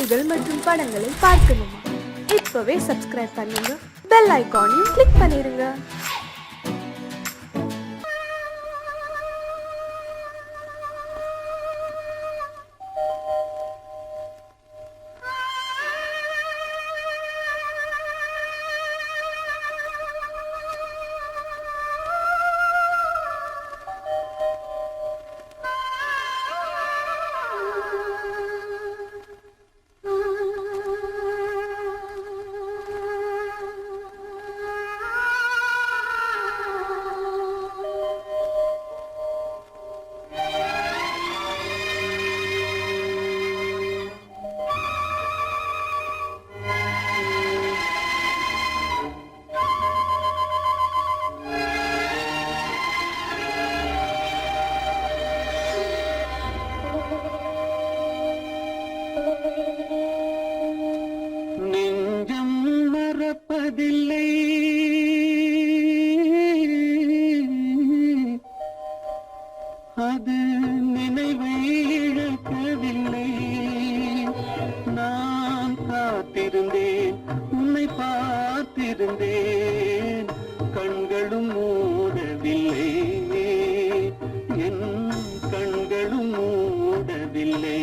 பாடல்கள் மற்றும் படங்களை பார்க்கணுமா? இப்பவே சப்ஸ்கிரைப் பண்ணுங்க, பெல் ஐகானையும் கிளிக் பண்ணிருங்க. நெஞ்சம் மறப்பதில்லை, அது நினைவை இழக்கவில்லை. நான் காத்திருந்தேன், உன்னை பார்த்திருந்தேன், கண்களும் மூடவில்லை, என் கண்களும் மூடவில்லை.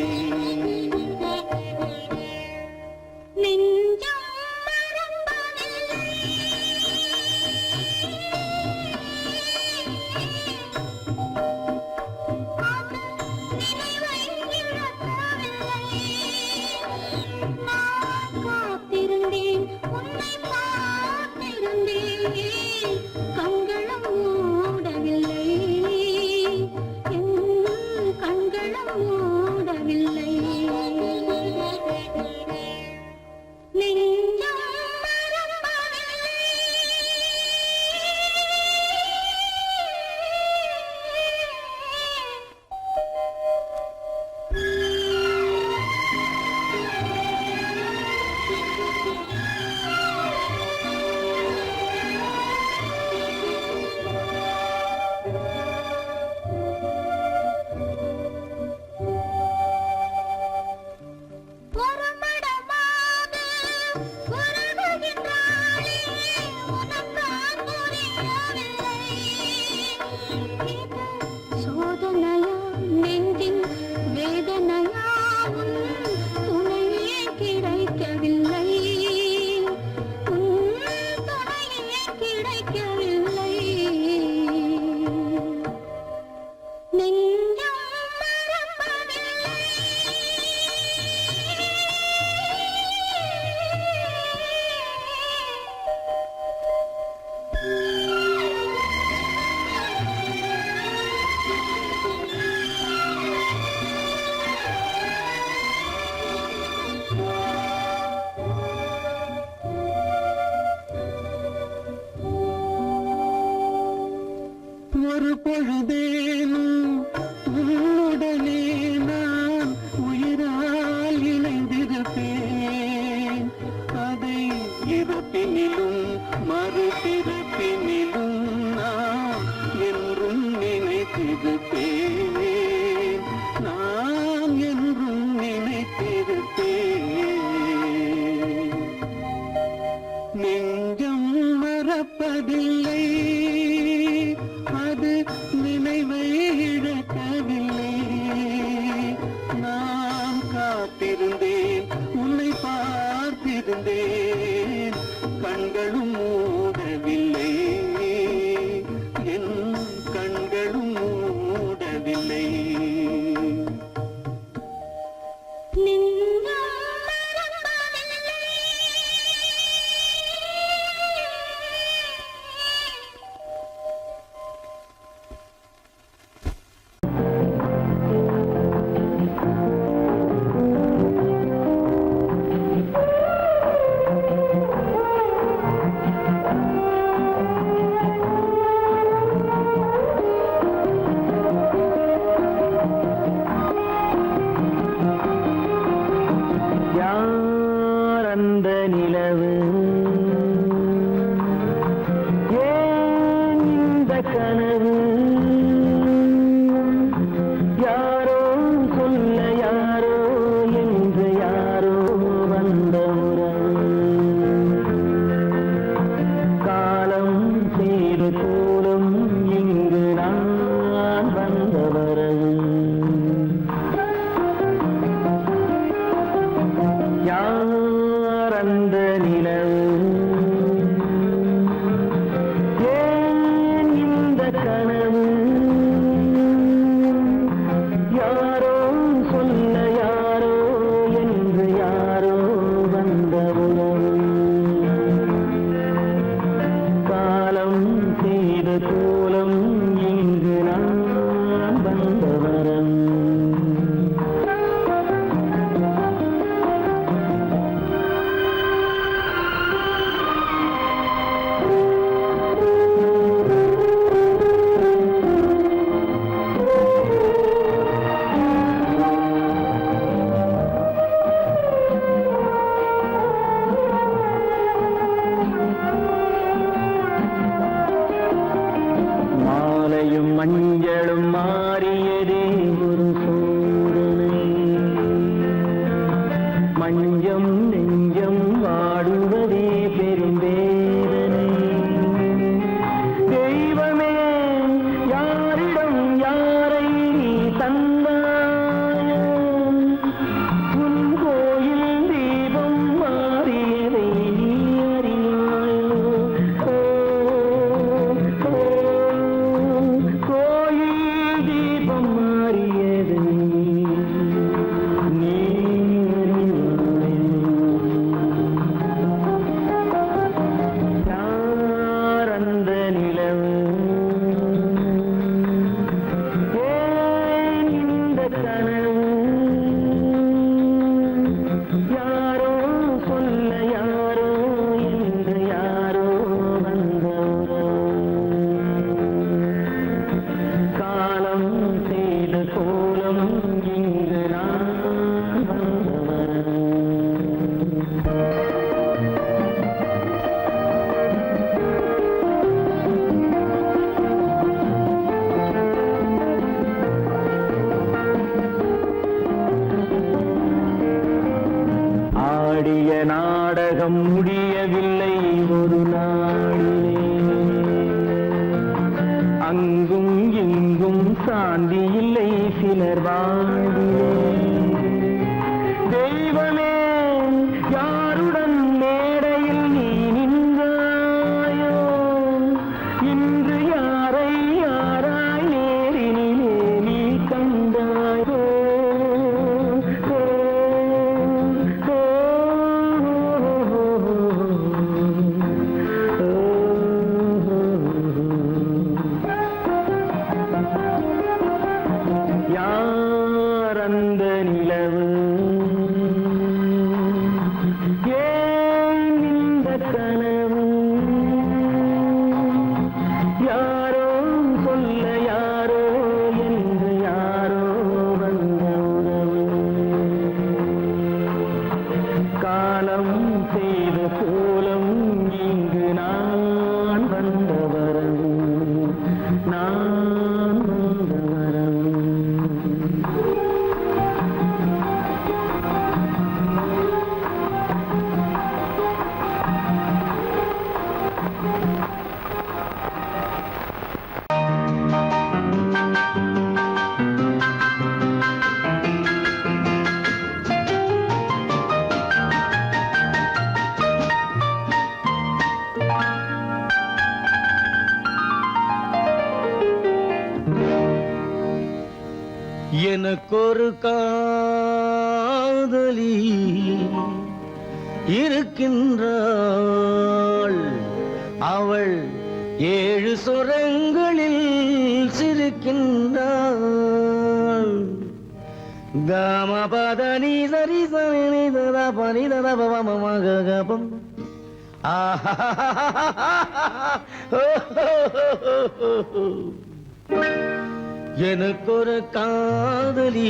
ஒரு பொழுதேனும் உன்னுடனே நான் உயிரால் இணைந்திருப்பேன். அதை இறப்பினிலும் மறுபிறப்பினிலும் நான் என்றும் நினைத்திருப்பேன், நான் என்றும் நினைத்திருப்பேன். நெஞ்சம் மறப்பதில்லை, அது நினைவை இழக்கவில்லை. நான் காத்திருந்தேன், உன்னை பார்த்திருந்தேன், கண்களும் மூடவில்லை, என் கண்களும் மூடவில்லை. யார் அந்த நிலவு ஏன் இந்த கனவு யாரோ சொல்ல யாரோ என்று யாரோ வந்த உறவு காலம் செய்த கோலம் இங்கு நான் வந்த வரம் மஞ்சளும் மாறியதே ஒரு சோதனை மஞ்சம் நெஞ்சம் வாடுவதே பெரும் வேதனை தெய்வமே யாரிடம் யாரை தந்தாயோ உன் கோயில் தீபம் மாறியதை நீ அறியாயோ நாடகம் முடியவில்லை ஒரு நாளிலே அங்கும் இங்கும் சாந்தி இல்லை சிலர் வாழ்விலே தெய்வமே யாருடன் மேடையில் நீ நின்றாயோ இன்று யாரை யாராய் நேரினிலே நீ கண்டாயோ அந்த நிலவு ஏன் இந்த கனவு யாரோ சொல்ல யாரோ என்று யாரோ வந்த உறவு காலம் செய்த கோலம் இங்கு நான் வந்த வரவு நான் வந்த வரவு எனக்கொரு காதலி இருக்கின்றாள் அவள் 7 சுரங்களில் சிரிக்கின்றாள் காமபதனி சரி சனி தத பனி தத பவமகபம் எனக்கொரு காதலி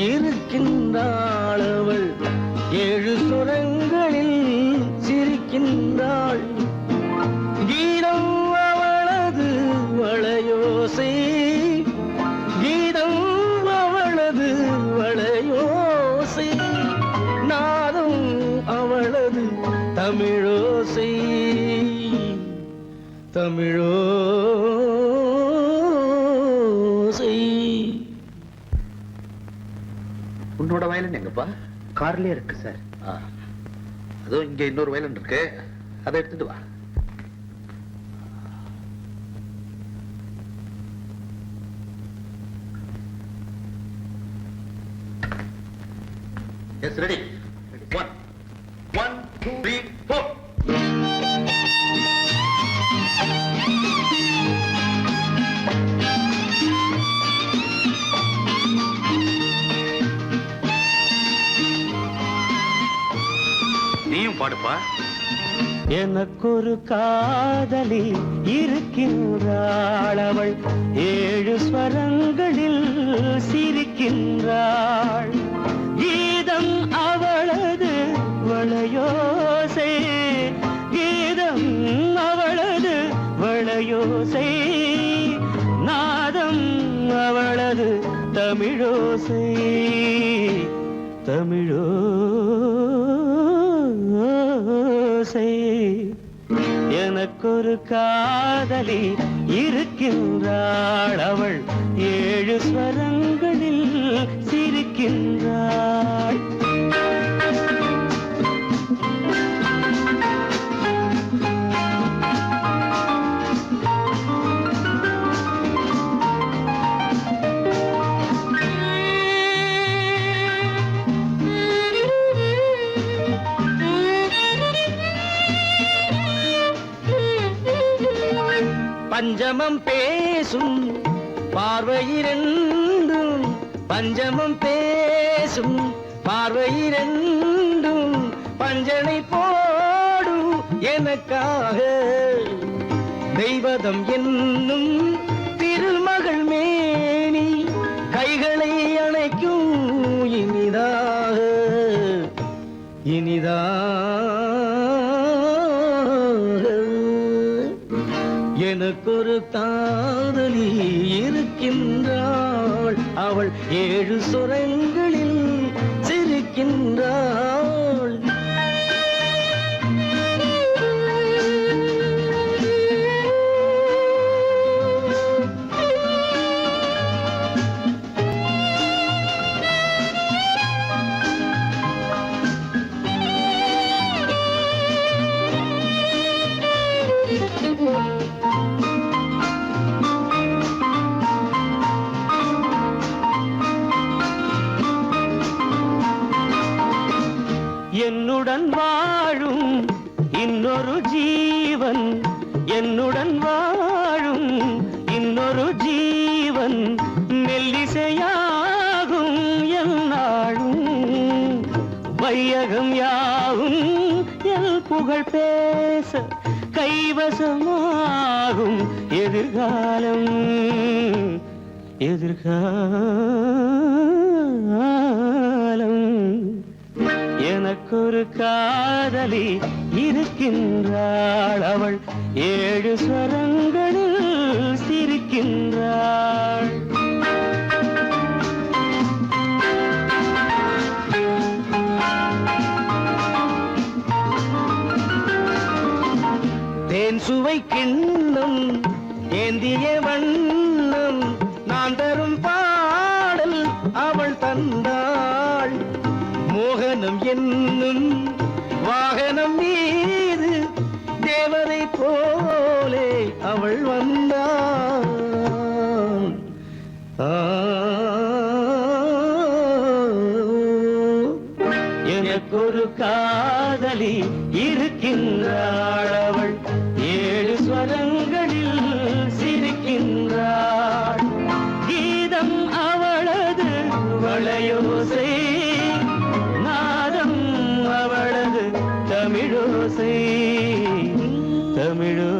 இருக்கின்றாள் அவள் 7 சுரங்களில் சிரிக்கின்றாள் கீதம் அவளது வளையோசை கீதம் அவளது வளையோசை நாதம் அவளது தமிழோசை தமிழோசை. உன்னோட வயலின் எங்கப்பா? கார்லயே இருக்கு சார். அதுவும் இங்க இன்னொரு வயலன் இருக்கு, அதை எடுத்துட்டு வா. Yes, ready. 1 2 3 4. நீயும் பாடுப்பா. எனக்கொரு காதலி இருக்கின்றாள், அவள் 7 ஸ்வரங்களில் சிரிக்கின்றாள். கீதம் அவளது வளையோசை, கீதம் அவளது வளையோசை, நாதம் அவளது தமிழோசை, தமிழோசை. எனக்கொரு காதலி இருக்கின்றாள், அவள் 7 ஸ்வரங்களில் சிரிக்கின்றாள். பஞ்சமம் பேசும் பார்வையிரண்டும், பஞ்சமம் பேசும் பார்வையிரண்டும், பஞ்சனை போடும் எனக்காக தெய்வதம் என்னும் திருமகள் மேனி கைகளை அணைக்கும் இனிதாக, எனக்கொரு காதலி இருக்கின்றாள், அவள் 7 சுரங்களில் சிரிக்கின்றாள். என்னுடன் வாழும் இன்னொரு ஜீவன், என்னுடன் வாழும் இன்னொரு ஜீவன், மெல்லிசையாகும் என்னாலும், வையகம் யாவும் என் புகழ் பேச கைவசமாகும் எதிர்காலம், எதிர்காலம். எனக்கொரு காதலி இருக்கின்றாள், அவள் 7 ஸ்வரங்களில் சிரிக்கின்றாள். தேன் சுவை கிண்ணம் ஏந்திய வண்ணம், நான் தரும் பாடல் அவள் தந்தாள். மோகனம் என்னும் வாகனம் மீது தேவதை போலே அவள் வந்தாள். எனக்கொரு காதலி இருக்கின்றாள், அவள் 7 ஸ்வரங்களில் சிரிக்கின்றாள். கீதம் அவளது வளையோசை, நாதம் அவளது தமிழோசை, தமிழோசை.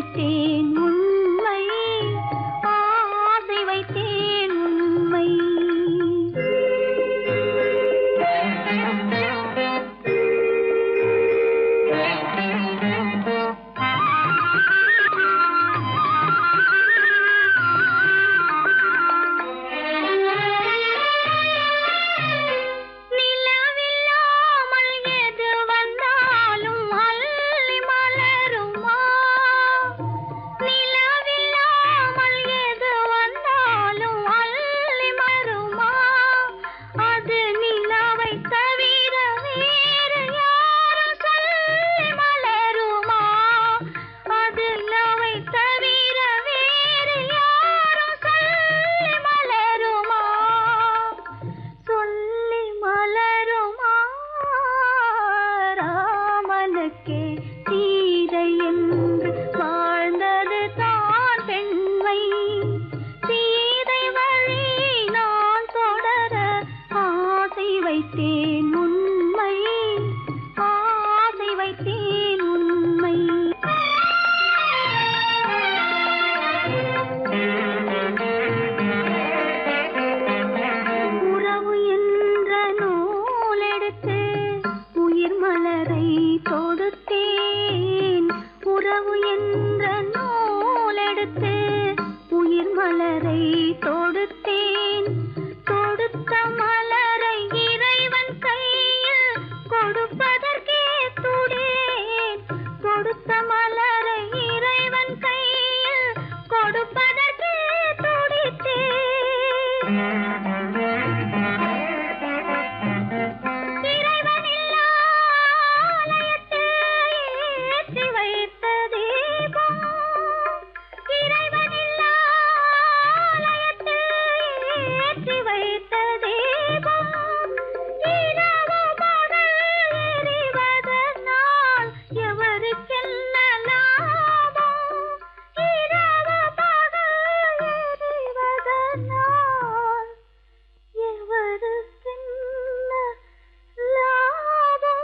வைத்தேன் உண்மை, ஆசை வைத்தேன் உண்மை. வைத்தேன் உண்மை, ஆசை வைத்தேன் உண்மை. உறவு என்ற நூலெடுத்து உயிர் மலரை தொடுத்தேன். உறவு என்ற நூலெடுத்து உயிர் மலரை தொடுத்தேன். தொடுத்த மலரை இறைவன் கையில் கொடுப்பதற்கே துடேன். கொடுத்த மலரை இறைவன் கையில் கொடுப்பதற்கே துடித்தேன். இறைவன் இல்லா ஆலயத்தில் ஏற்றி வைத்த தீபம், இறைவன் இல்லா ஆலயத்தில் ஏற்றி வைத்த தீபம், இரவு பகல் எரிவதனால் எவருக்கென்ன லாபம்? இரவு பகல் எரிவதனால் எவருக்கென்ன லாபம்?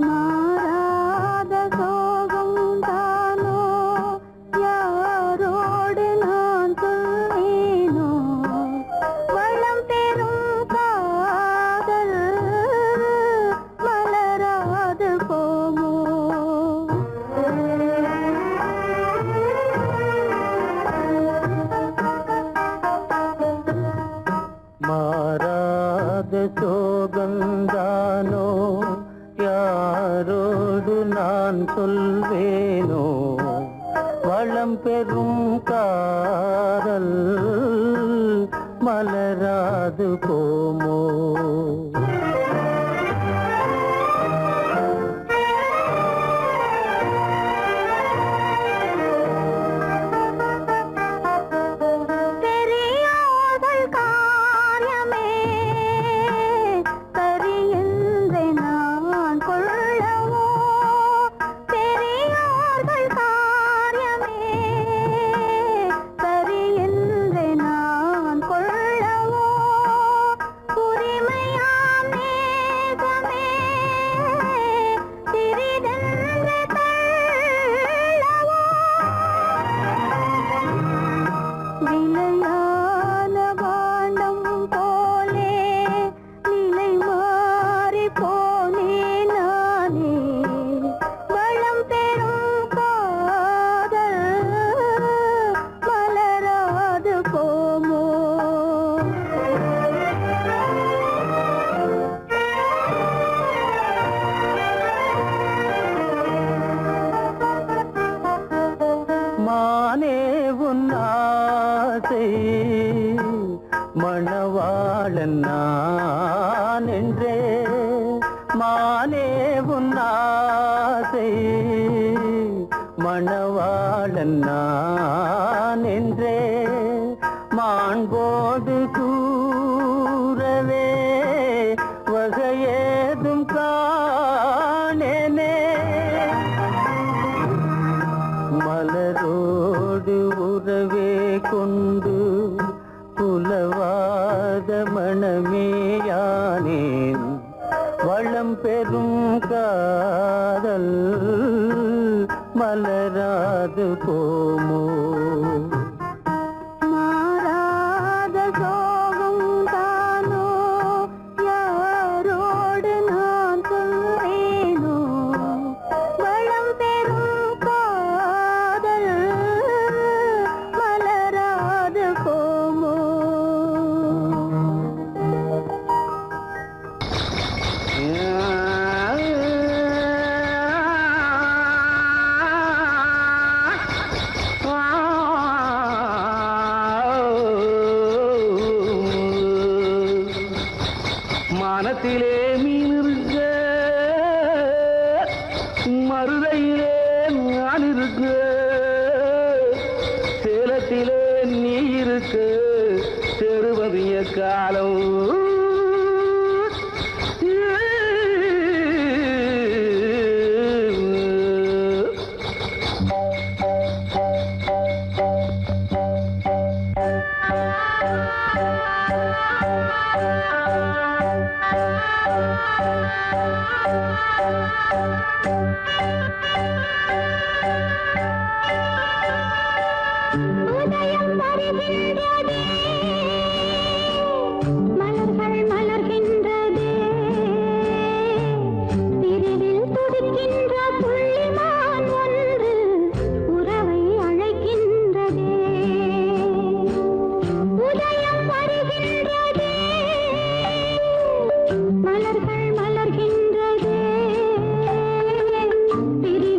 மாறாத சோகம் தானோ, யாரோடு நான் சொல்வேனோ? வளம் பெறும் காதல் மலராது போமோ? மாறாத சோகந்தானோ, யாரோடு நான் சொல்வேனோ? வளம் பெறும் காதல் மலராது போமோ? பெரியோர்கள் காரியமே சரி என்று நான் கொள்ளவோ? பெரியோர்கள் காரியமே சரி என்று நான் கொள்ளவோ? உரிமை ஆசை மணவாளன் நான் என்றே மாண்போடு கூறவே வகையேதும் காணேனே மலரோடு உறவே கொண்டு புலவாத மணமேயானேன் வளம் பெறும் காதல் மலராது போமோ மாறாத சோகம் தானோ யாரோடு நான் சொல்வேனோ வளம் பெறும் காதல் மலராது போமோ மானத்திலே மீன் இருக்க மருதையிலே நான் இருக்க சேலத்திலே நீ இருக்க செருவதிய காலம் உதயம் வருகின்றதே மலர்கள் மலர்கின்றதே பிரிவில் துடிக்கின்ற புள்ளிமான் ஒன்று உறவை அழைக்கின்றதே உதயம் வருகின்றதே மலர்கள் மலர்கின்றதே பிரிவில்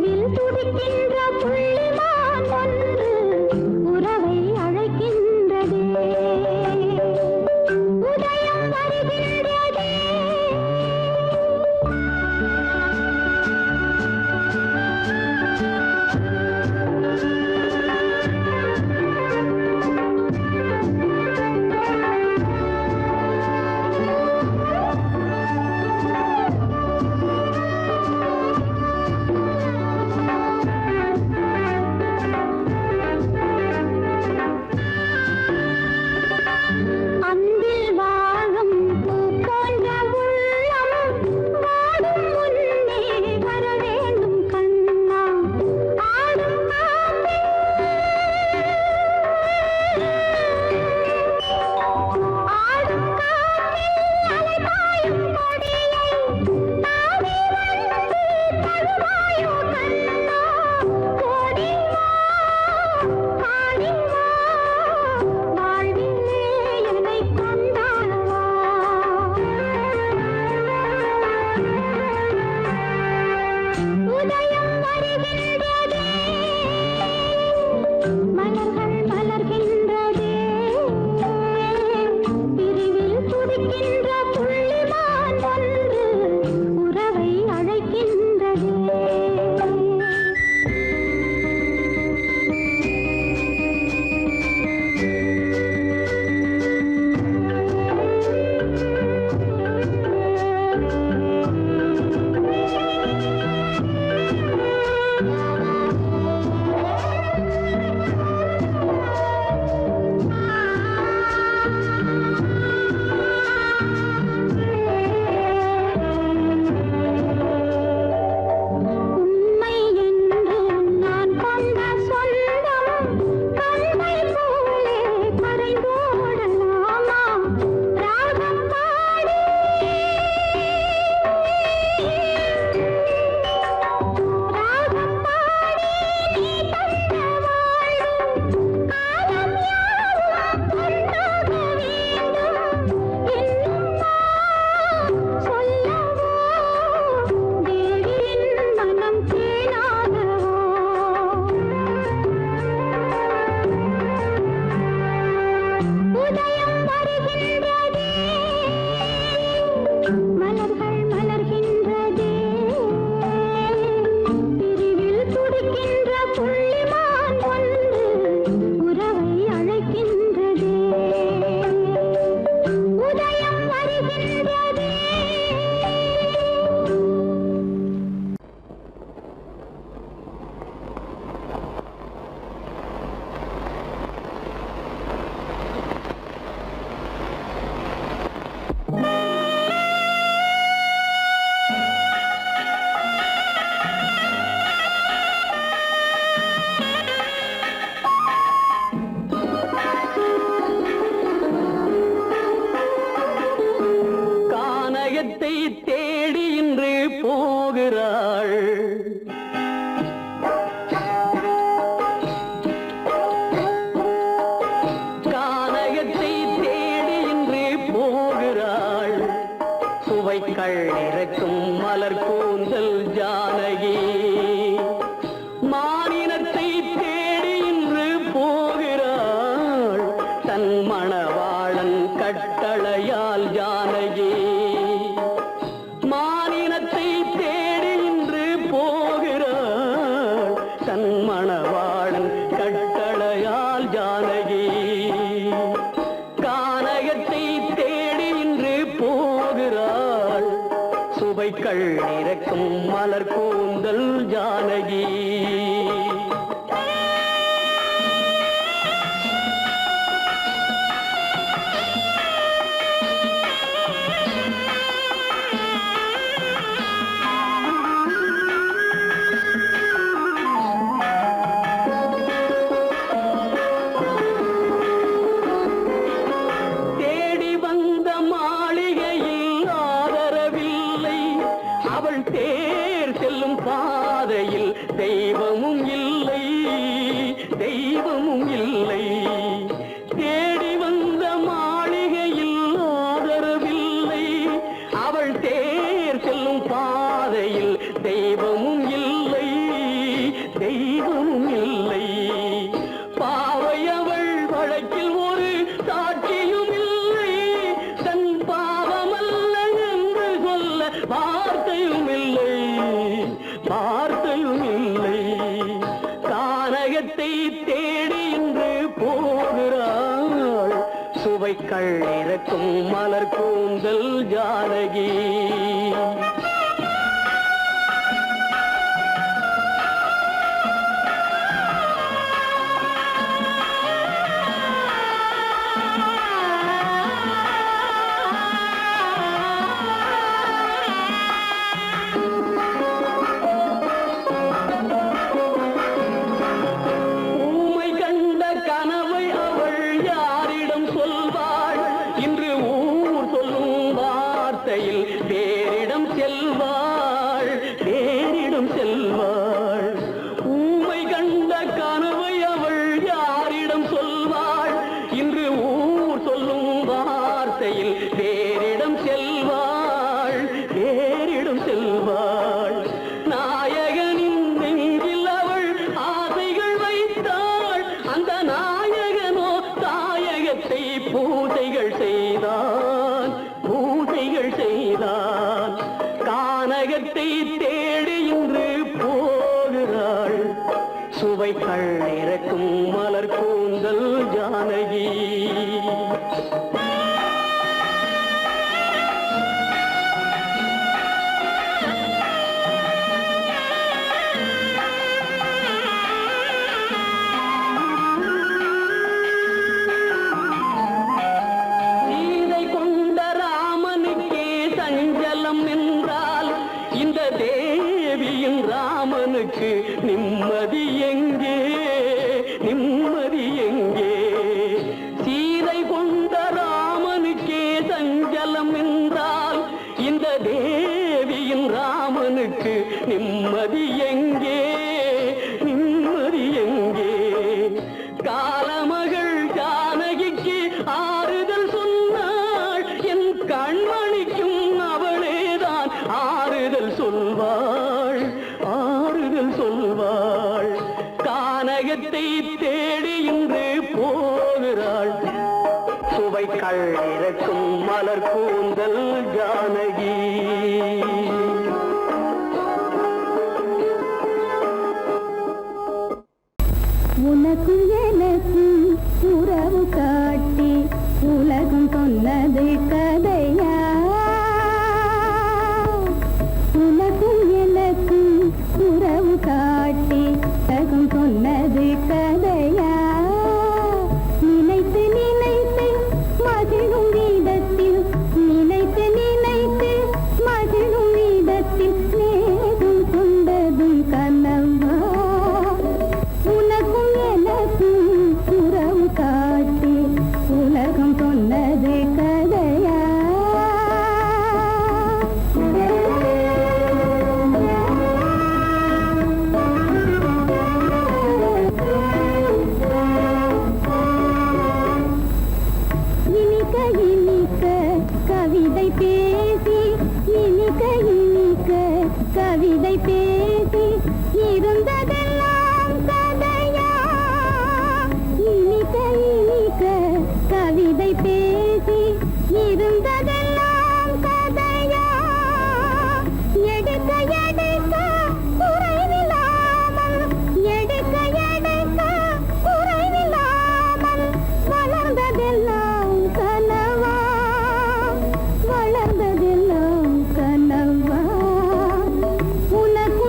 மலர் கூந்தல் ஜானகி. பாதையில் தெய்வமும் இல்லை, தெய்வமும் இல்லை. தேடி வந்த மாளிகையில் ஆதரவில்லை, அவள் தேர் செல்லும் பாதையில் தெய்வமும் இல்லை, தெய்வமும் இல்லை. பாவை அவள் வழக்கில் ஒரு சாட்சியும் இல்லை, தன் பாவமல்ல என்று சொல்ல வார்த்தையும் இல்லை, வார்த்தையும் இல்லை. கானகத்தை தேடி இன்று போகிறாள், சுவைக்கள் இறக்கும் மலர் கூந்தல் ஜானகி. வேறிடம் செல்வாள், வேறிடம் செல்வாள். ஊமை கண்ட கனவை அவள் யாரிடம் சொல்வாள், இன்று ஊர் சொல்லும் வார்த்தையில் வேறிடம் செல்வாள், வேறிடம் செல்வாள். நாயகனின் நெஞ்சில் அவள் ஆசைகள் வைத்தாள், அந்த நாயகனோ தாயகத்தை பூஜைகள் செய்தான், பூஜைகள் செய்தான். கானகத்தை தேடி இன்று போகிறாள், சுவைக்கள் இறக்கும் மலர் கூந்தல் ஜானகி. இந்த தேவியின் ராமனுக்கு நிம்மதி எங்கே, நிம்மதி எங்கே? சீதை கொண்ட ராமனுக்கே சஞ்சலம் என்றால் இந்த தேவியின் ராமனுக்கு நிம்மதி எங்கே, நிம்மதி எங்கே? காலமகள் ஜானகிக்கு ஆறுதல் சொன்னாள், என் கண்மணிக்கும் அவளேதான் ஆறுதல் சொல்வாள், ஆறுதல் சொல்வாள். கானகத்தை தேடி இன்று போகிறாள், சுவைக்கள் இறக்கும் மலர் கூந்தல் ஜானகி. உனக்கும் எனக்கும் உறவு காட்டி உலகம் சொன்னது கதையா? உனக்கும் எனக்கும் உறவு காட்டி உலகம் சொன்னது கதையா? நினைத்து நினைத்து மகிழும் வீதத்தில், நினைத்து நினைத்து மகிழும் வீதத்தில் நேரும் கொண்டதும் கனவா? உனக்கும் எனக்கும் உறவு காட்டி உலகம் சொன்னது கதையா? இனிக்க இனிக்க கவிதை பேசி, இனிக்க இனிக்க கவிதை பேசி இருந்ததெல்லாம் கதையா? இனிக்க இனிக்க கவிதை பேசி இருந்ததெல்லாம் கதையா? எடுக்க எடுக்க குறைவில்லாமல், எடுக்க எடுக்க குறைவில்லாமல் வளர்ந்ததெல்லாம் கனவா, வளர்ந்ததெல்லாம் கனவா? உனக்கு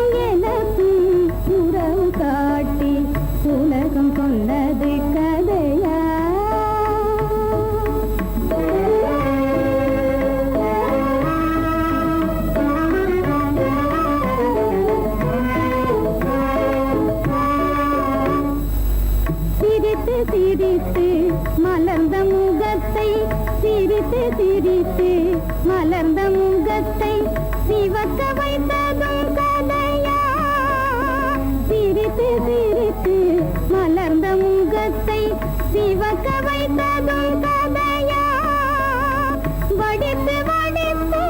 சிரித்து சிரித்து மலர்ந்த முகத்தை சிவக்க வைத்ததும் கதையா சிரித்து சிரித்து மலர்ந்த முகத்தை சிவக்க வைத்ததும் கதையா வடித்து வடித்து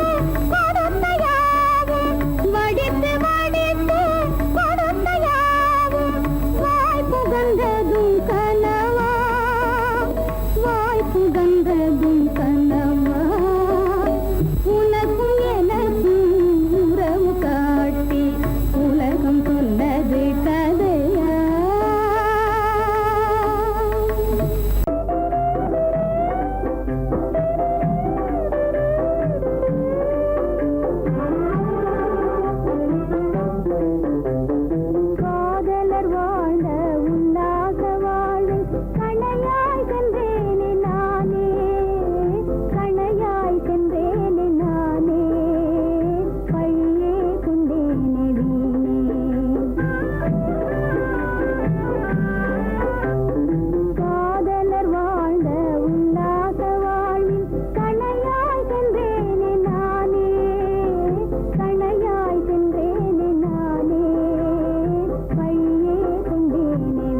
கொடுத்தையாவும் வடித்து வடித்து கொடுத்தையாவும் வாய் புகழ்ந்ததும் கனவா வாய் புகழ்ந்ததும் கனவா உனக்கும் எனக்கும் உறவு காட்டி உலகம் சொன்னது கதையா காதலர் வாழ்ந்த உல்லாச வாழ்வில் கணையாய் சென்றேனே நானே கணையாய் சென்றேனே நானே பையே கொண்டேனே காதலர் வாழ்ந்த உல்லாச வாழ்வில் கணையாய் சென்றேனே நானே கணையாய் சென்றேனே நானே பையே கொண்டேனே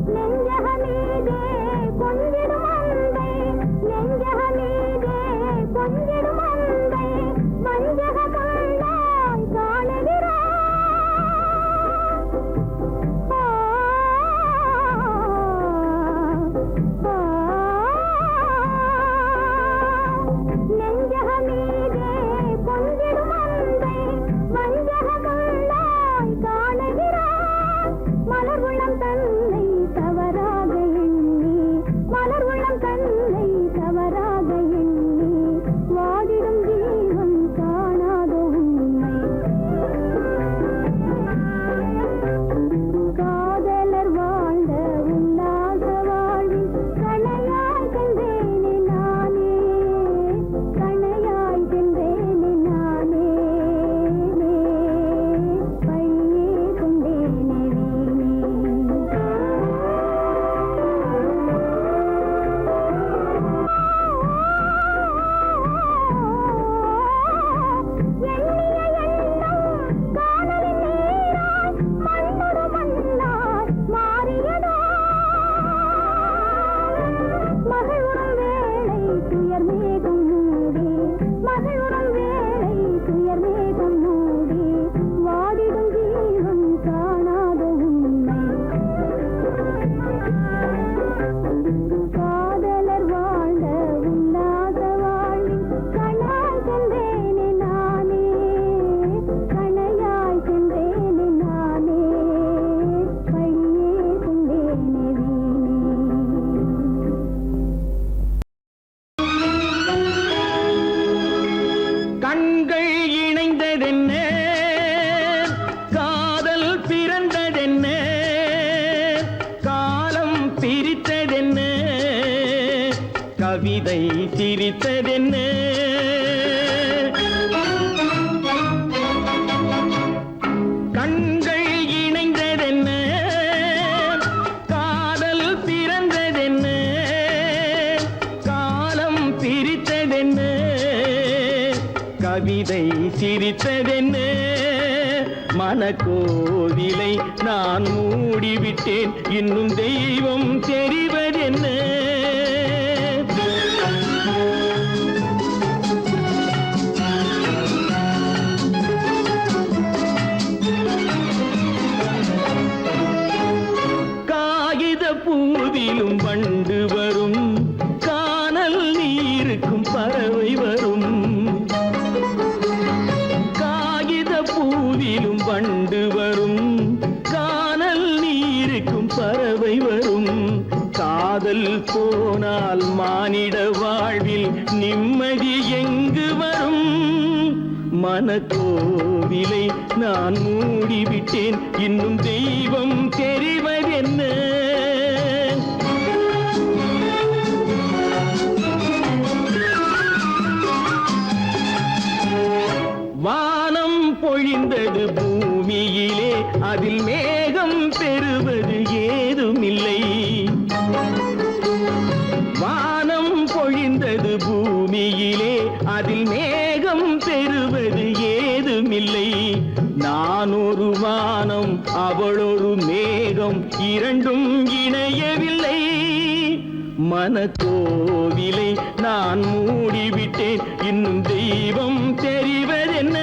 நெஞ்சகமீதே கொஞ்சிடும் அன்பை நெஞ்சகமீதே கொஞ்சிடும் அன்பை வஞ்சக கண்ணாய் காணுகிறாய் நெஞ்சகமீதே கொஞ்சிடும் அன்பை வஞ்சக கண்ணாய் காணுகிறாய் மலர் உள்ளம் தன்னை தவறாக எண்ணி மலர் உள்ளம் தன்னை தவறாக எண்ணி வாடிடும் ஜீவன் காணாத உண்மை காதலர் வாழ்ந்த உல்லாச வாழ்வில் கணையாய் சென்றேனே நானே கணையாய் சென்றேனே நானே பையே கொண்டேனே எண்ணிய எண்ணம் காதலின் நீராய் மண்ணொரு மண்ணாய் மாறியதோ மகிழுறும் வேளை துயர் மேகம் மூடி மகிழுறும் வேளை துயர் மேகம் மூடி வாடிடும் ஜீவன் காணாத உண்மை காதலர் வாழ்ந்த உல்லாச வாழ்வில் கணையாய் சென்றேனே நானே கணையாய் சென்றேனே நானே பையே கொண்டேனே கண்கள் இணைந்ததென்ன காதல் பிறந்ததென்ன காலம் பிரித்ததென்ன கவிதை சிரித்ததென்ன கண்கள் இணைந்ததென்ன காதல் பிறந்ததென்ன காலம் பிரித்ததென்ன கவிதை சிரித்ததென்ன மனக்கோவிலை நான் மூடிவிட்டேன் இன்னும் தெய்வம் தெரிவதென்ன காகித பூவிலும் வண்டு வரும் கானல் நீருக்கும் பறவை வரும் காகித பூவிலும் வண்டு வரும் கானல் நீருக்கும் பறவை வரும் காதல் போனால் மானிட வாழ்வில் நிம்மதி எங்கு வரும் மனக்கோவிலை நான் மூடிவிட்டேன் இன்னும் தெய்வம் தெரிவதென்ன உலகம் இரண்டும் இணையவில்லை. மனக்கோவிலை நான் மூடிவிட்டேன், இன்னும் தெய்வம் தெரிவதென்ன?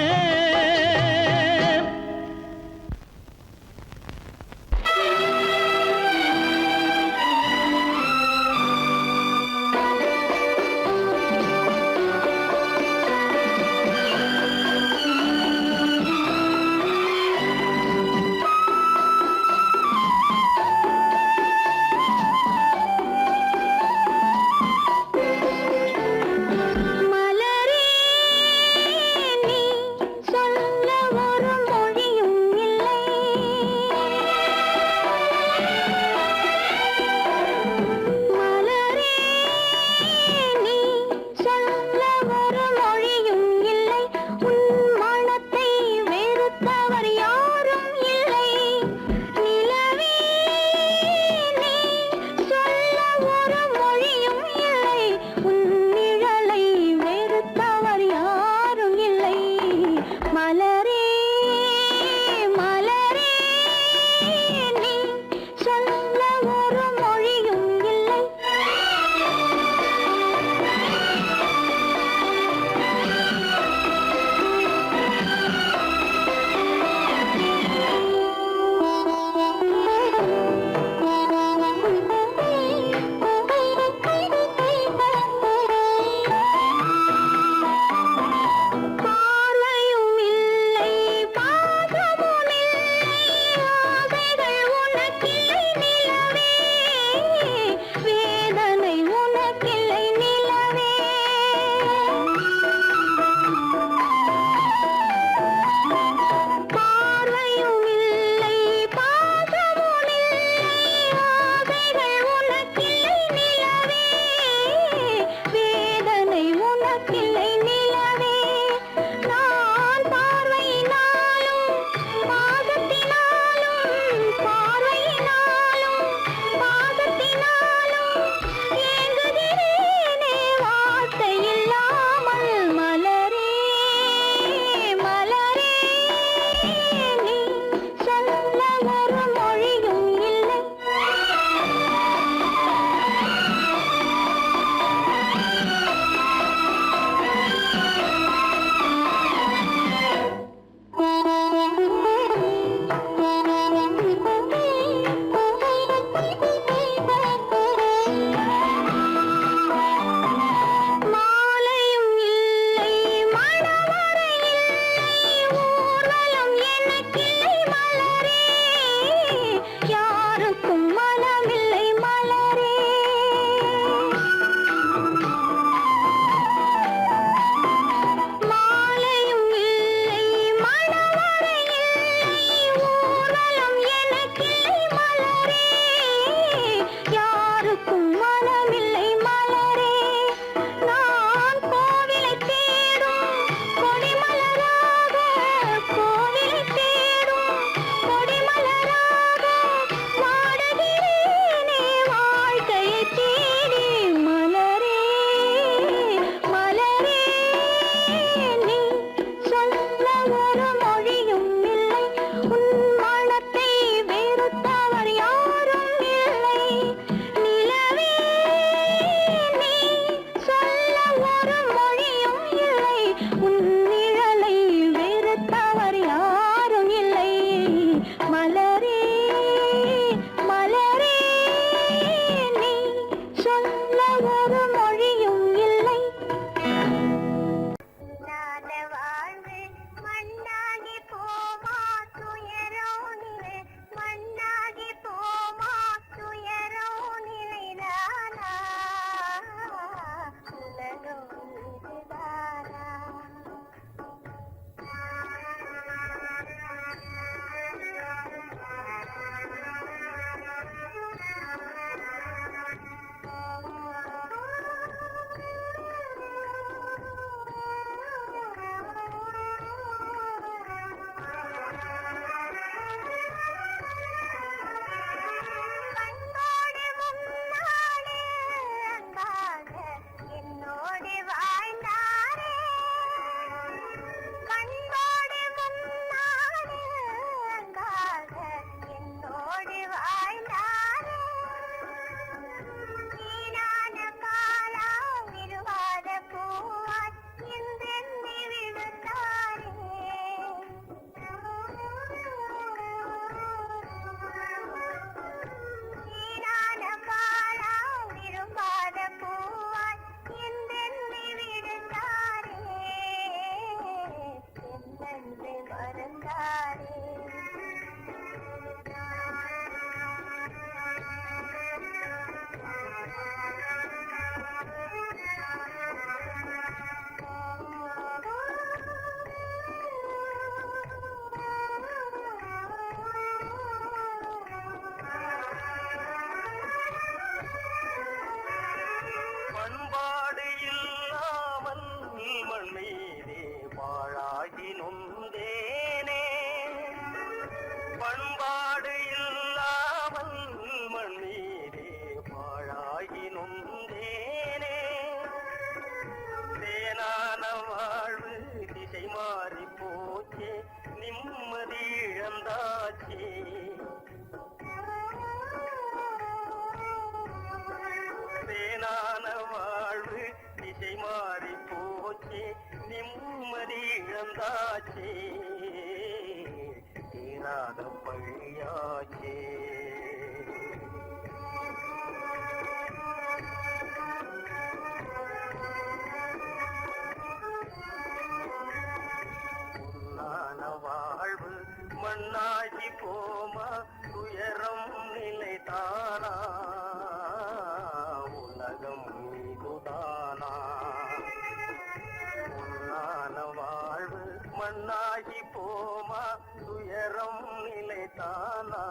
மலரே நீ பண்பாடு இல்லாமல் மண் மீதே பாழாகி நொந்தேனே பண்பாடு இல்லாமல் மண் மீதே பாழாகி நொந்தேனே தேனான வாழ்வு திசை மாறி போச்சே நிம்மதி இழந்தாச்சே தேனான வாழ்வு திசை மாறி போச்சே நிம்மதி இழந்தாச்சே தீராத பழியாச்சே பொன்னான வாழ்வு மண்ணாகி போமா துயரம் நிலைதானா உலகம் மீதுதானா பொன்னான வாழ்வு மண்ணாகி போமா துயரம் நிலைதானா